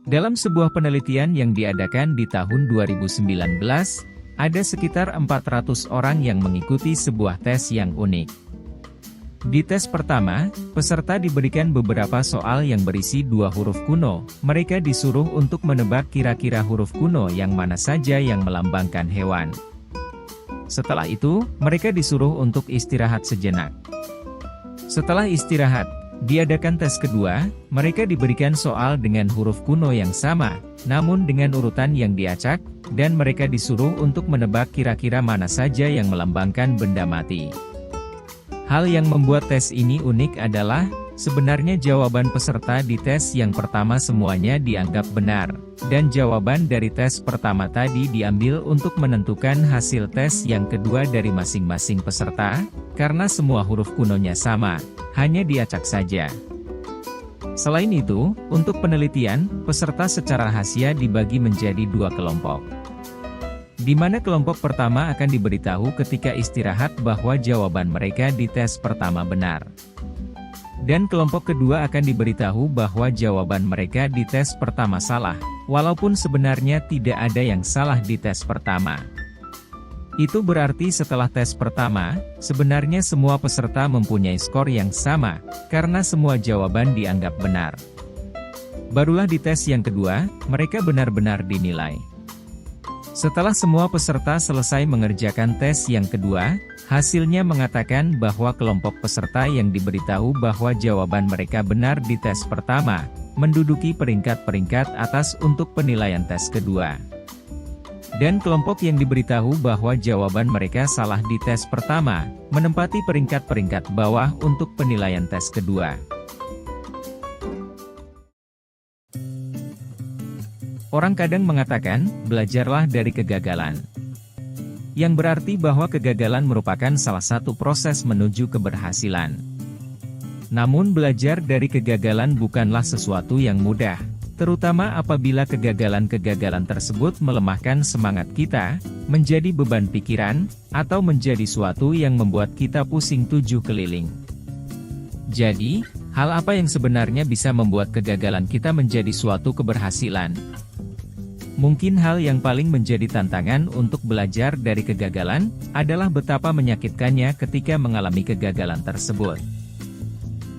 Dalam sebuah penelitian yang diadakan di tahun 2019, ada sekitar 400 orang yang mengikuti sebuah tes yang unik. Di tes pertama, peserta diberikan beberapa soal yang berisi dua huruf kuno. Mereka disuruh untuk menebak kira-kira huruf kuno yang mana saja yang melambangkan hewan. Setelah itu, mereka disuruh untuk istirahat sejenak. Setelah istirahat, diadakan tes kedua, mereka diberikan soal dengan huruf kuno yang sama, namun dengan urutan yang diacak, dan mereka disuruh untuk menebak kira-kira mana saja yang melambangkan benda mati. Hal yang membuat tes ini unik adalah, sebenarnya jawaban peserta di tes yang pertama semuanya dianggap benar, dan jawaban dari tes pertama tadi diambil untuk menentukan hasil tes yang kedua dari masing-masing peserta, karena semua huruf kunonya sama, hanya diacak saja. Selain itu, untuk penelitian, peserta secara rahasia dibagi menjadi dua kelompok. Di mana kelompok pertama akan diberitahu ketika istirahat bahwa jawaban mereka di tes pertama benar. Dan kelompok kedua akan diberitahu bahwa jawaban mereka di tes pertama salah, walaupun sebenarnya tidak ada yang salah di tes pertama. Itu berarti setelah tes pertama, sebenarnya semua peserta mempunyai skor yang sama, karena semua jawaban dianggap benar. Barulah di tes yang kedua, mereka benar-benar dinilai. Setelah semua peserta selesai mengerjakan tes yang kedua, hasilnya mengatakan bahwa kelompok peserta yang diberitahu bahwa jawaban mereka benar di tes pertama, menduduki peringkat-peringkat atas untuk penilaian tes kedua. Dan kelompok yang diberitahu bahwa jawaban mereka salah di tes pertama, menempati peringkat-peringkat bawah untuk penilaian tes kedua. Orang kadang mengatakan, belajarlah dari kegagalan. Yang berarti bahwa kegagalan merupakan salah satu proses menuju keberhasilan. Namun belajar dari kegagalan bukanlah sesuatu yang mudah, terutama apabila kegagalan-kegagalan tersebut melemahkan semangat kita, menjadi beban pikiran, atau menjadi suatu yang membuat kita pusing tujuh keliling. Jadi, hal apa yang sebenarnya bisa membuat kegagalan kita menjadi suatu keberhasilan? Mungkin hal yang paling menjadi tantangan untuk belajar dari kegagalan, adalah betapa menyakitkannya ketika mengalami kegagalan tersebut.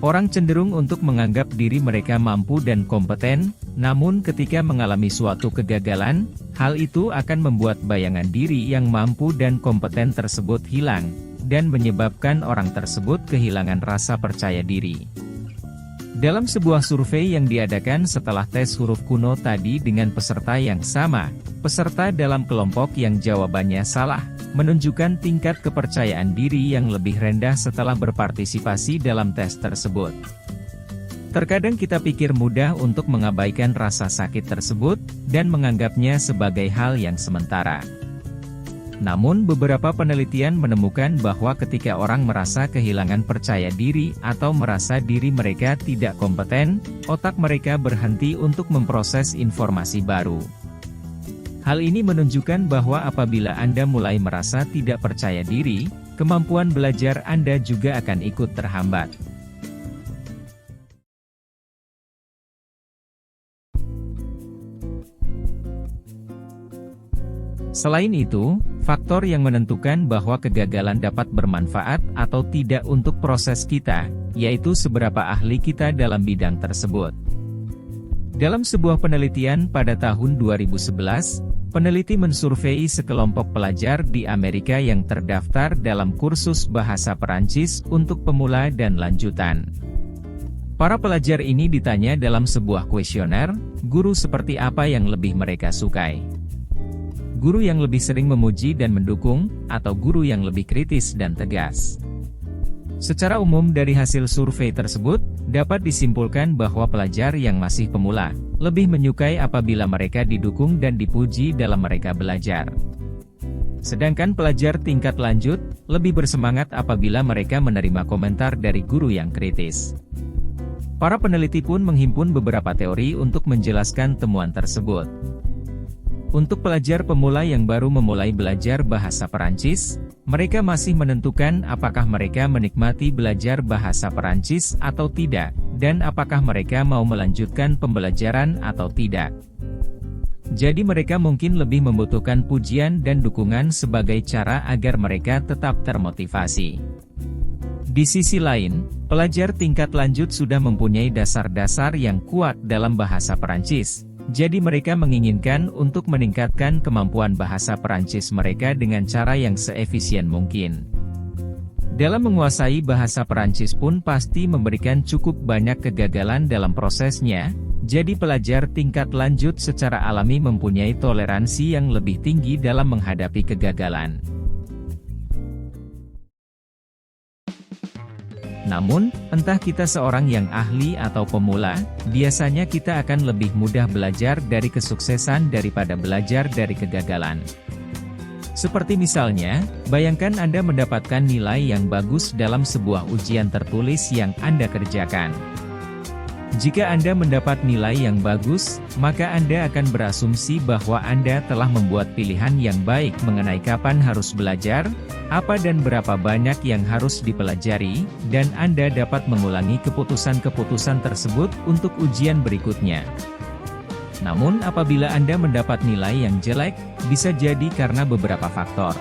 Orang cenderung untuk menganggap diri mereka mampu dan kompeten, namun ketika mengalami suatu kegagalan, hal itu akan membuat bayangan diri yang mampu dan kompeten tersebut hilang, dan menyebabkan orang tersebut kehilangan rasa percaya diri. Dalam sebuah survei yang diadakan setelah tes huruf kuno tadi dengan peserta yang sama, peserta dalam kelompok yang jawabannya salah, menunjukkan tingkat kepercayaan diri yang lebih rendah setelah berpartisipasi dalam tes tersebut. Terkadang kita pikir mudah untuk mengabaikan rasa sakit tersebut, dan menganggapnya sebagai hal yang sementara. Namun beberapa penelitian menemukan bahwa ketika orang merasa kehilangan percaya diri atau merasa diri mereka tidak kompeten, otak mereka berhenti untuk memproses informasi baru. Hal ini menunjukkan bahwa apabila Anda mulai merasa tidak percaya diri, kemampuan belajar Anda juga akan ikut terhambat. Selain itu, faktor yang menentukan bahwa kegagalan dapat bermanfaat atau tidak untuk proses kita, yaitu seberapa ahli kita dalam bidang tersebut. Dalam sebuah penelitian pada tahun 2011, peneliti mensurvei sekelompok pelajar di Amerika yang terdaftar dalam kursus bahasa Perancis untuk pemula dan lanjutan. Para pelajar ini ditanya dalam sebuah kuesioner, guru seperti apa yang lebih mereka sukai. Guru yang lebih sering memuji dan mendukung, atau guru yang lebih kritis dan tegas. Secara umum dari hasil survei tersebut, dapat disimpulkan bahwa pelajar yang masih pemula, lebih menyukai apabila mereka didukung dan dipuji dalam mereka belajar. Sedangkan pelajar tingkat lanjut, lebih bersemangat apabila mereka menerima komentar dari guru yang kritis. Para peneliti pun menghimpun beberapa teori untuk menjelaskan temuan tersebut. Untuk pelajar pemula yang baru memulai belajar bahasa Perancis, mereka masih menentukan apakah mereka menikmati belajar bahasa Perancis atau tidak, dan apakah mereka mau melanjutkan pembelajaran atau tidak. Jadi mereka mungkin lebih membutuhkan pujian dan dukungan sebagai cara agar mereka tetap termotivasi. Di sisi lain, pelajar tingkat lanjut sudah mempunyai dasar-dasar yang kuat dalam bahasa Perancis. Jadi mereka menginginkan untuk meningkatkan kemampuan bahasa Perancis mereka dengan cara yang seefisien mungkin. Dalam menguasai bahasa Perancis pun pasti memberikan cukup banyak kegagalan dalam prosesnya, jadi pelajar tingkat lanjut secara alami mempunyai toleransi yang lebih tinggi dalam menghadapi kegagalan. Namun, entah kita seorang yang ahli atau pemula, biasanya kita akan lebih mudah belajar dari kesuksesan daripada belajar dari kegagalan. Seperti misalnya, bayangkan Anda mendapatkan nilai yang bagus dalam sebuah ujian tertulis yang Anda kerjakan. Jika Anda mendapat nilai yang bagus, maka Anda akan berasumsi bahwa Anda telah membuat pilihan yang baik mengenai kapan harus belajar, apa dan berapa banyak yang harus dipelajari, dan Anda dapat mengulangi keputusan-keputusan tersebut untuk ujian berikutnya. Namun apabila Anda mendapat nilai yang jelek, bisa jadi karena beberapa faktor.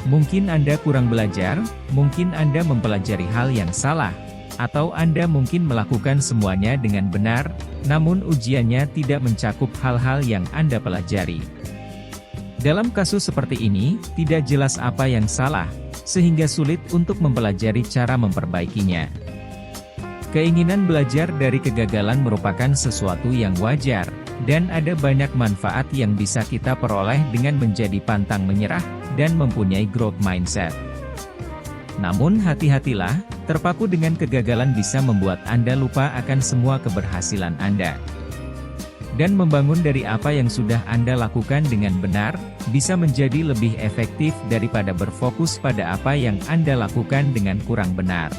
Mungkin Anda kurang belajar, mungkin Anda mempelajari hal yang salah, atau Anda mungkin melakukan semuanya dengan benar, namun ujiannya tidak mencakup hal-hal yang Anda pelajari. Dalam kasus seperti ini, tidak jelas apa yang salah, sehingga sulit untuk mempelajari cara memperbaikinya. Keinginan belajar dari kegagalan merupakan sesuatu yang wajar, dan ada banyak manfaat yang bisa kita peroleh dengan menjadi pantang menyerah, dan mempunyai growth mindset. Namun hati-hatilah, terpaku dengan kegagalan bisa membuat Anda lupa akan semua keberhasilan Anda. Dan membangun dari apa yang sudah Anda lakukan dengan benar, bisa menjadi lebih efektif daripada berfokus pada apa yang Anda lakukan dengan kurang benar.